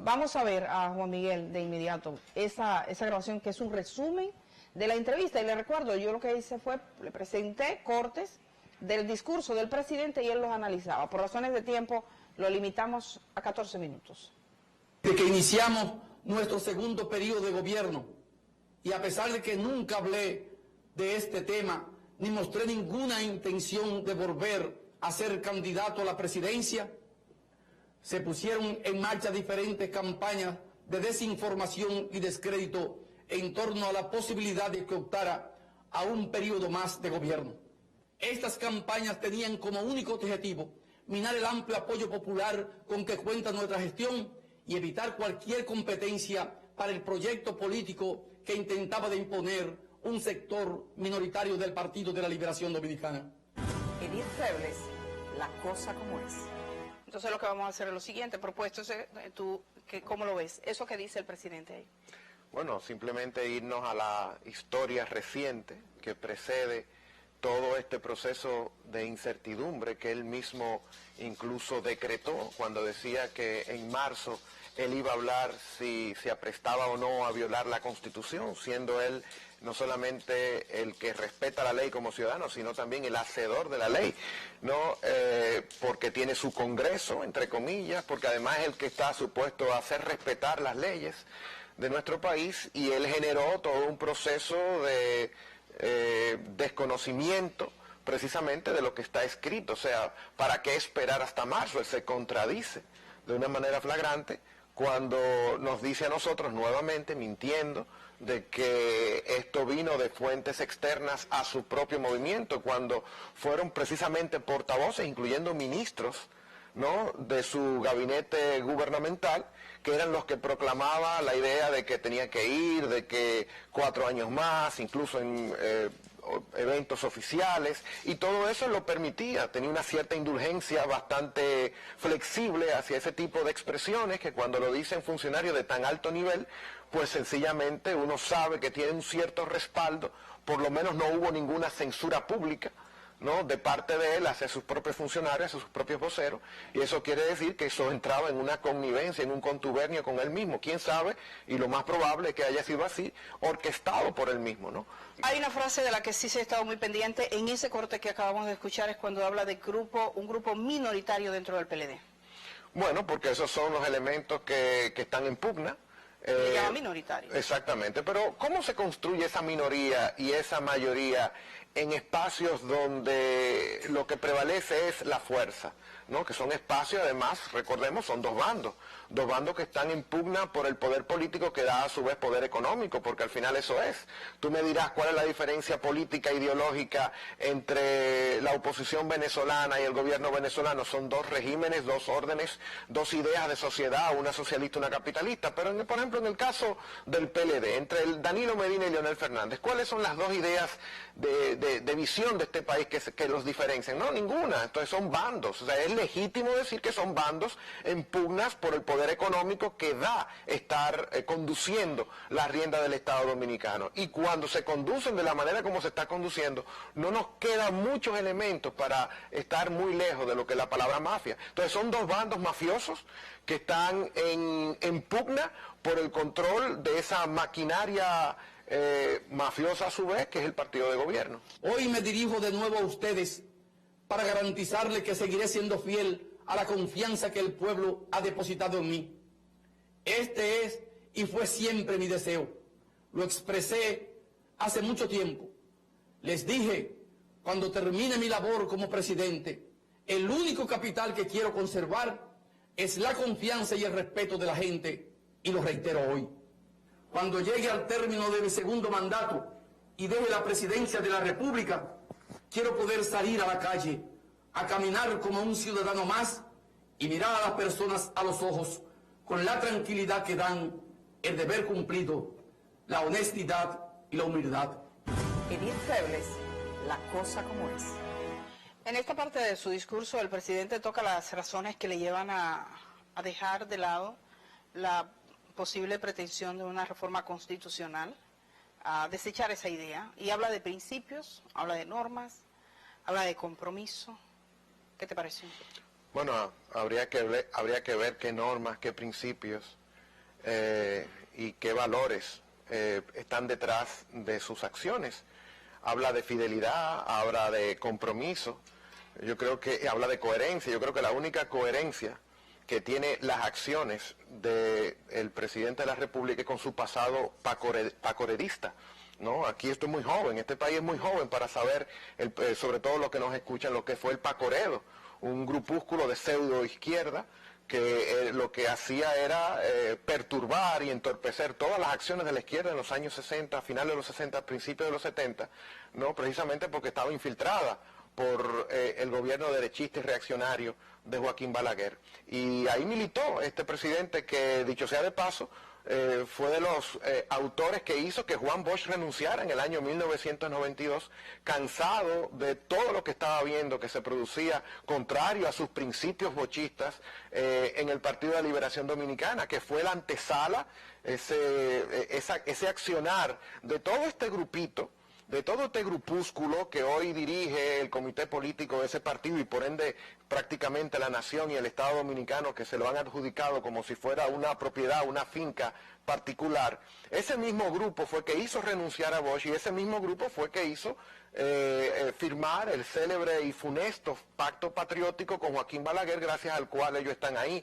Vamos a ver a Juan Miguel de inmediato esa grabación que es un resumen de la entrevista. Y le recuerdo, yo lo que hice fue, le presenté cortes del discurso del presidente y él los analizaba. Por razones de tiempo lo limitamos a 14 minutos. De que iniciamos nuestro segundo periodo de gobierno y a pesar de que nunca hablé de este tema ni mostré ninguna intención de volver a ser candidato a la presidencia, se pusieron en marcha diferentes campañas de desinformación y descrédito en torno a la posibilidad de que optara a un periodo más de gobierno. Estas campañas tenían como único objetivo minar el amplio apoyo popular con que cuenta nuestra gestión y evitar cualquier competencia para el proyecto político que intentaba de imponer un sector minoritario del Partido de la Liberación Dominicana. Edith Febles, la cosa como es. Entonces lo que vamos a hacer es lo siguiente, propuesto, tú, ¿cómo lo ves? Eso que dice el presidente ahí. Bueno, simplemente irnos a la historia reciente que precede todo este proceso de incertidumbre que él mismo incluso decretó cuando decía que en marzo él iba a hablar si se aprestaba o no a violar la Constitución, siendo él no solamente el que respeta la ley como ciudadano, sino también el hacedor de la ley, ¿no? Porque tiene su Congreso, entre comillas, porque además es el que está supuesto a hacer respetar las leyes de nuestro país, y él generó todo un proceso de desconocimiento precisamente de lo que está escrito. O sea, ¿para qué esperar hasta marzo? Él se contradice de una manera flagrante cuando nos dice a nosotros nuevamente, mintiendo, de que esto vino de fuentes externas a su propio movimiento, cuando fueron precisamente portavoces, incluyendo ministros, ¿no?, de su gabinete gubernamental, que eran los que proclamaba la idea de que tenía que ir, de que 4 años más, incluso en eventos oficiales, y todo eso lo permitía, tenía una cierta indulgencia bastante flexible hacia ese tipo de expresiones que cuando lo dicen funcionarios de tan alto nivel, pues sencillamente uno sabe que tiene un cierto respaldo, por lo menos no hubo ninguna censura pública, ¿no?, de parte de él hacia sus propios funcionarios, hacia sus propios voceros, y eso quiere decir que eso entraba en una connivencia, en un contubernio con él mismo, quién sabe, y lo más probable es que haya sido así, orquestado por él mismo, ¿no? Hay una frase de la que sí se ha estado muy pendiente en ese corte que acabamos de escuchar, es cuando habla de un grupo minoritario dentro del PLD. Bueno, porque esos son los elementos que están en pugna. Se llama minoritario. Exactamente, pero ¿cómo se construye esa minoría y esa mayoría en espacios donde lo que prevalece es la fuerza, ¿no?, que son espacios, además, recordemos, son dos bandos que están en pugna por el poder político que da a su vez poder económico, porque al final eso es. Tú me dirás cuál es la diferencia política, ideológica entre la oposición venezolana y el gobierno venezolano. Son dos regímenes, dos órdenes, dos ideas de sociedad, una socialista y una capitalista, pero por ejemplo en el caso del PLD, entre el Danilo Medina y Leonel Fernández, ¿cuáles son las dos ideas de visión de este país que los diferencian? No, ninguna. Entonces son bandos. O sea, es legítimo decir que son bandos en pugnas por el poder económico que da estar conduciendo la rienda del Estado dominicano. Y cuando se conducen de la manera como se está conduciendo, no nos quedan muchos elementos para estar muy lejos de lo que es la palabra mafia. Entonces son dos bandos mafiosos que están en pugna por el control de esa maquinaria mafiosa a su vez, que es el partido de gobierno. Hoy me dirijo de nuevo a ustedes para garantizarles que seguiré siendo fiel a la confianza que el pueblo ha depositado en mí. Este es y fue siempre mi deseo. Lo expresé hace mucho tiempo. Les dije, cuando termine mi labor como presidente, el único capital que quiero conservar es la confianza y el respeto de la gente, y lo reitero hoy. Cuando llegue al término de mi segundo mandato y deje la presidencia de la República, quiero poder salir a la calle, a caminar como un ciudadano más y mirar a las personas a los ojos con la tranquilidad que dan el deber cumplido, la honestidad y la humildad. Edith Febles, la cosa como es. En esta parte de su discurso, el presidente toca las razones que le llevan a dejar de lado la posible pretensión de una reforma constitucional, a desechar esa idea, y habla de principios, habla de normas, habla de compromiso. ¿Qué te pareció? Bueno, habría que ver qué normas, qué principios y qué valores están detrás de sus acciones. Habla de fidelidad, habla de compromiso, yo creo que habla de coherencia. Yo creo que la única coherencia que tiene las acciones del presidente de la República es con su pasado pacorerista, ¿no? Aquí estoy muy joven, este país es muy joven para saber, sobre todo los que nos escuchan, lo que fue el Pacoredo, un grupúsculo de pseudo izquierda que lo que hacía era perturbar y entorpecer todas las acciones de la izquierda en los años 60, finales de los 60, principios de los 70, ¿no? Precisamente porque estaba infiltrada por el gobierno derechista y reaccionario de Joaquín Balaguer. Y ahí militó este presidente que, dicho sea de paso, fue de los autores que hizo que Juan Bosch renunciara en el año 1992, cansado de todo lo que estaba viendo que se producía contrario a sus principios bochistas en el Partido de la Liberación Dominicana, que fue la antesala, ese accionar de todo este grupito, de todo este grupúsculo que hoy dirige el comité político de ese partido y por ende prácticamente la nación y el Estado dominicano, que se lo han adjudicado como si fuera una propiedad, una finca particular. Ese mismo grupo fue que hizo renunciar a Bosch y ese mismo grupo fue que hizo firmar el célebre y funesto pacto patriótico con Joaquín Balaguer, gracias al cual ellos están ahí,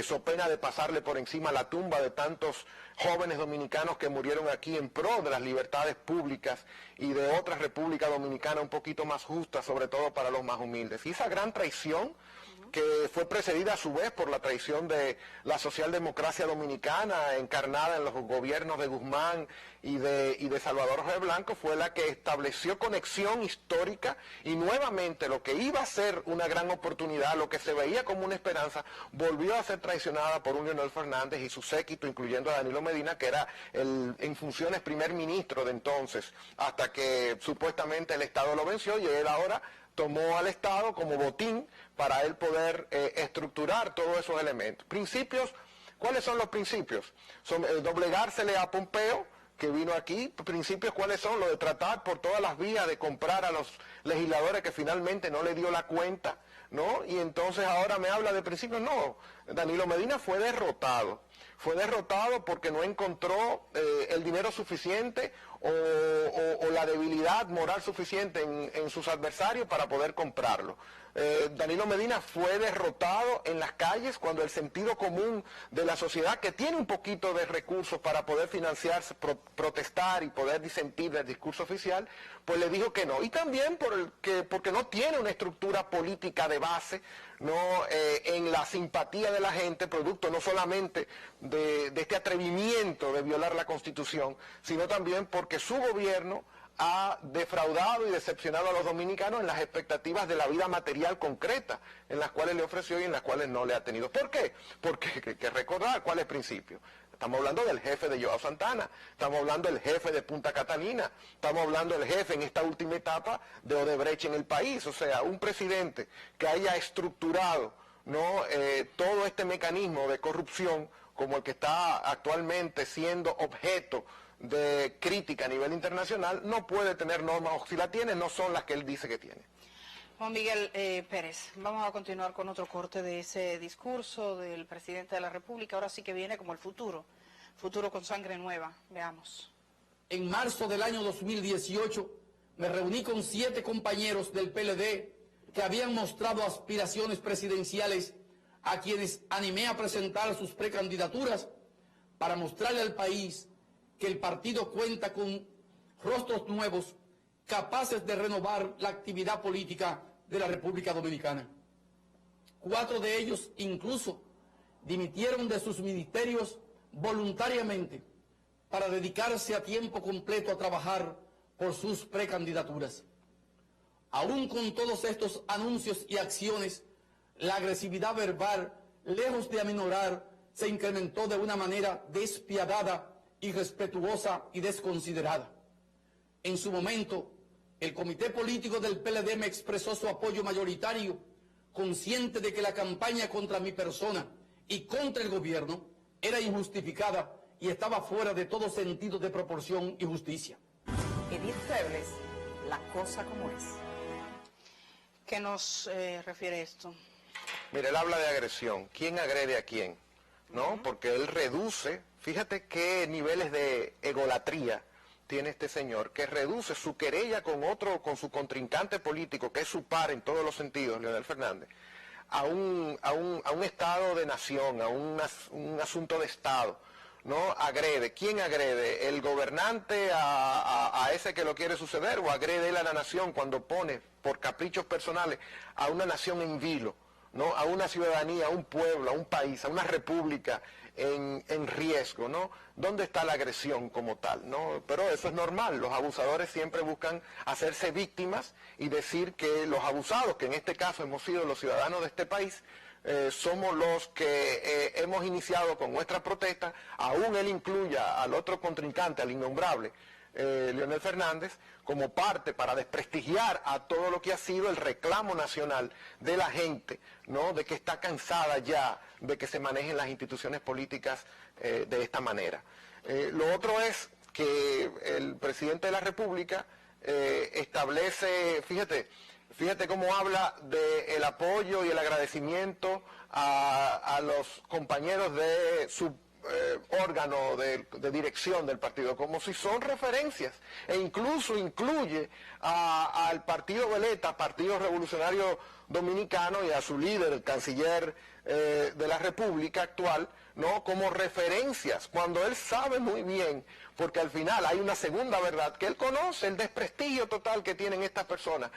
so pena de pasarle por encima la tumba de tantos jóvenes dominicanos que murieron aquí en pro de las libertades públicas y de otra república dominicana un poquito más justa, sobre todo para los más humildes. Y esa gran traición, que fue precedida a su vez por la traición de la socialdemocracia dominicana, encarnada en los gobiernos de Guzmán y de Salvador Jorge Blanco, fue la que estableció conexión histórica y nuevamente lo que iba a ser una gran oportunidad, lo que se veía como una esperanza, volvió a ser traicionada por un Leonel Fernández y su séquito, incluyendo a Danilo Medina, que era en funciones primer ministro de entonces, hasta que supuestamente el Estado lo venció y él ahora tomó al Estado como botín para él poder estructurar todos esos elementos. Principios, ¿cuáles son los principios? Son doblegársele a Pompeo, que vino aquí. Principios, ¿cuáles son? Lo de tratar por todas las vías de comprar a los legisladores que finalmente no le dio la cuenta, ¿no? Y entonces ahora me habla de principios. No, Danilo Medina fue derrotado. Fue derrotado porque no encontró el dinero suficiente o la debilidad moral suficiente en sus adversarios para poder comprarlo. Danilo Medina fue derrotado en las calles cuando el sentido común de la sociedad, que tiene un poquito de recursos para poder financiarse, protestar y poder disentir del discurso oficial, pues le dijo que no. Y también porque no tiene una estructura política de base, no en la simpatía de la gente, producto no solamente de este atrevimiento de violar la Constitución, sino también porque su gobierno ha defraudado y decepcionado a los dominicanos en las expectativas de la vida material concreta, en las cuales le ofreció y en las cuales no le ha tenido. ¿Por qué? Porque hay que recordar cuál es el principio. Estamos hablando del jefe de Joao Santana, estamos hablando del jefe de Punta Catalina, estamos hablando del jefe en esta última etapa de Odebrecht en el país. O sea, un presidente que haya estructurado, ¿no? Todo este mecanismo de corrupción como el que está actualmente siendo objeto de crítica a nivel internacional, no puede tener normas, o si la tiene, no son las que él dice que tiene. Juan Miguel Pérez, vamos a continuar con otro corte de ese discurso del presidente de la República. Ahora sí que viene como el futuro con sangre nueva. Veamos. En marzo del año 2018 me reuní con 7 compañeros del PLD que habían mostrado aspiraciones presidenciales, a quienes animé a presentar sus precandidaturas para mostrarle al país que el partido cuenta con rostros nuevos capaces de renovar la actividad política de la República Dominicana. 4 de ellos incluso dimitieron de sus ministerios voluntariamente para dedicarse a tiempo completo a trabajar por sus precandidaturas. Aún con todos estos anuncios y acciones, la agresividad verbal, lejos de aminorar, se incrementó de una manera despiadada, irrespetuosa y desconsiderada. En su momento, el comité político del PLD me expresó su apoyo mayoritario, consciente de que la campaña contra mi persona y contra el gobierno era injustificada y estaba fuera de todo sentido de proporción y justicia. Edith Febles, la cosa como es. ¿Qué nos refiere esto? Mire, él habla de agresión. ¿Quién agrede a quién? ¿no? Porque él reduce, fíjate qué niveles de egolatría tiene este señor, que reduce su querella con su contrincante político, que es su par en todos los sentidos, Leonel Fernández, a un estado de nación, a un asunto de Estado, ¿no? Agrede. ¿Quién agrede? ¿El gobernante a ese que lo quiere suceder, o agrede él a la nación cuando pone por caprichos personales a una nación en vilo, ¿no? A una ciudadanía, a un pueblo, a un país, a una república en riesgo, ¿no? ¿Dónde está la agresión como tal, ¿no? Pero eso es normal, los abusadores siempre buscan hacerse víctimas y decir que los abusados, que en este caso hemos sido los ciudadanos de este país, somos los que hemos iniciado con nuestra protesta, aún él incluya al otro contrincante, al innombrable, Leonel Fernández, como parte para desprestigiar a todo lo que ha sido el reclamo nacional de la gente, ¿no? De que está cansada ya de que se manejen las instituciones políticas de esta manera. Lo otro es que el presidente de la República establece, fíjate cómo habla del apoyo y el agradecimiento a los compañeros de su órgano de dirección del partido, como si son referencias, e incluso incluye al partido Veleta, Partido Revolucionario Dominicano, y a su líder, el canciller de la República actual, ¿no? Como referencias, cuando él sabe muy bien, porque al final hay una segunda verdad, que él conoce el desprestigio total que tienen estas personas,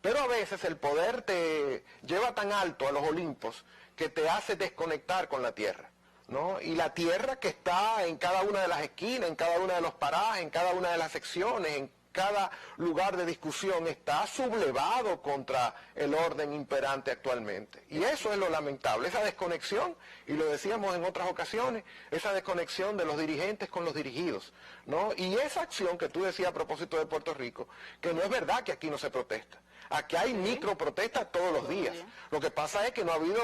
pero a veces el poder te lleva tan alto a los Olimpos que te hace desconectar con la tierra, ¿no? Y la tierra que está en cada una de las esquinas, en cada uno de los parajes, en cada una de las secciones, en cada lugar de discusión, está sublevado contra el orden imperante actualmente. Y eso es lo lamentable, esa desconexión, y lo decíamos en otras ocasiones, esa desconexión de los dirigentes con los dirigidos, ¿no? Y esa acción que tú decías a propósito de Puerto Rico, que no es verdad que aquí no se protesta. Aquí hay microprotestas todos los días. Lo que pasa es que no ha habido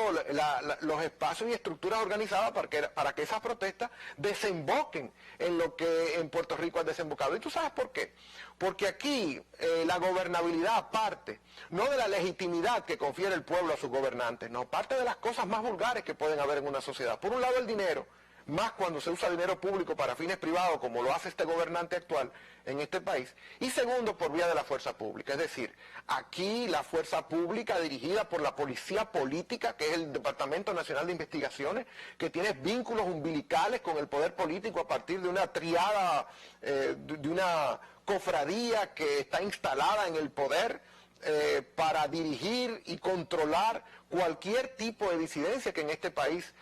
los espacios y estructuras organizadas para que esas protestas desemboquen en lo que en Puerto Rico ha desembocado. ¿Y tú sabes por qué? Porque aquí la gobernabilidad parte, no de la legitimidad que confiere el pueblo a sus gobernantes, no, parte de las cosas más vulgares que pueden haber en una sociedad. Por un lado, el dinero, más cuando se usa dinero público para fines privados, como lo hace este gobernante actual en este país, y segundo, por vía de la fuerza pública. Es decir, aquí la fuerza pública dirigida por la policía política, que es el Departamento Nacional de Investigaciones, que tiene vínculos umbilicales con el poder político a partir de una triada, de una cofradía que está instalada en el poder, para dirigir y controlar cualquier tipo de disidencia que en este país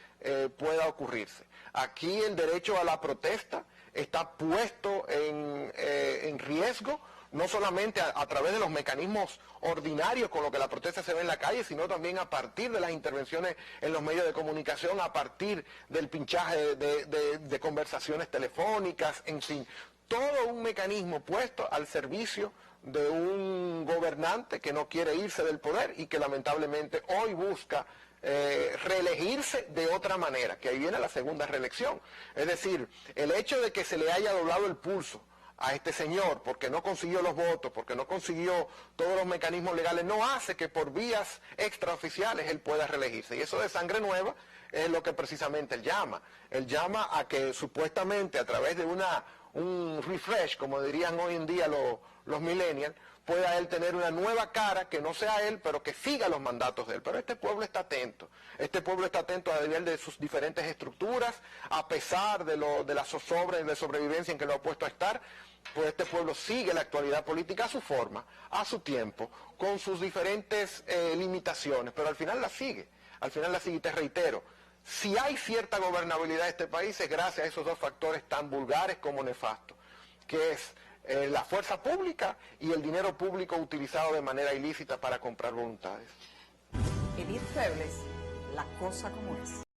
pueda ocurrirse. Aquí el derecho a la protesta está puesto en riesgo, no solamente a través de los mecanismos ordinarios con los que la protesta se ve en la calle, sino también a partir de las intervenciones en los medios de comunicación, a partir del pinchaje de conversaciones telefónicas, en fin, todo un mecanismo puesto al servicio de un gobernante que no quiere irse del poder y que lamentablemente hoy busca reelegirse de otra manera, que ahí viene la segunda reelección. Es decir, el hecho de que se le haya doblado el pulso a este señor porque no consiguió los votos, porque no consiguió todos los mecanismos legales, no hace que por vías extraoficiales él pueda reelegirse. Y eso de sangre nueva es lo que precisamente él llama. Él llama a que supuestamente a través de un refresh, como dirían hoy en día los millennials, pueda él tener una nueva cara que no sea él, pero que siga los mandatos de él. Pero este pueblo está atento a nivel de sus diferentes estructuras, a pesar de la zozobra y de sobrevivencia en que lo ha puesto a estar, pues este pueblo sigue la actualidad política a su forma, a su tiempo, con sus diferentes limitaciones, pero al final la sigue, y te reitero, si hay cierta gobernabilidad de este país es gracias a esos dos factores tan vulgares como nefastos, que es la fuerza pública y el dinero público utilizado de manera ilícita para comprar voluntades. Edith Febles, la cosa como es.